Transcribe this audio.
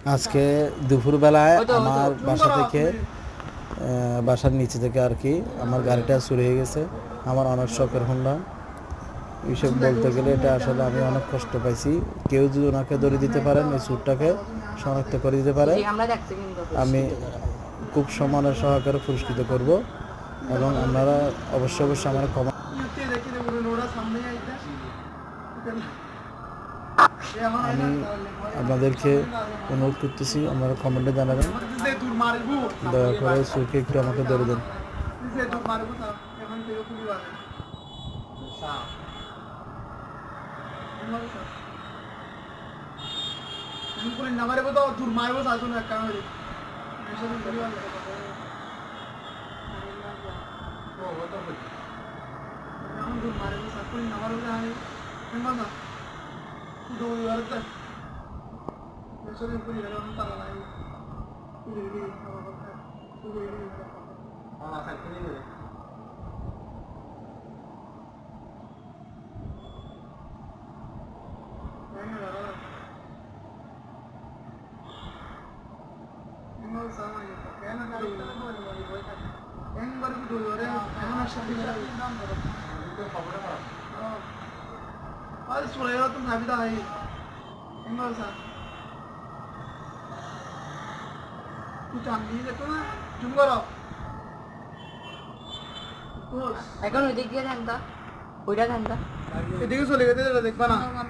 আজকে দুপুরবেলায় আমার বাসার নিচে থেকে আর কি আমার গাড়িটা চুরি হয়ে গেছে। আমার অনেক শখের হোন্ডা। এইসব বলতে গেলে এটা আসলে আমি অনেক কষ্ট পাইছি। কেউ যদি ওনাকে ধরে দিতে পারেন, এই চুরটাকে শনাক্ত করে দিতে পারে, আমি খুব সম্মানের সহকারে পুরস্কৃত করব। এবং আপনারা অবশ্যই আমার ক্ষমা আমি আপনাদেরকে অনুরোধ করতেছি, আপনারা কমেন্টে জানাবেন, দয়া করে চোরকে একটু আমাকে ধরে দেন। এখন ওইদিক দিয়ে ধান্দা, ওইটা ধান্দা, এদিকে চলে গেছে দেখবা না।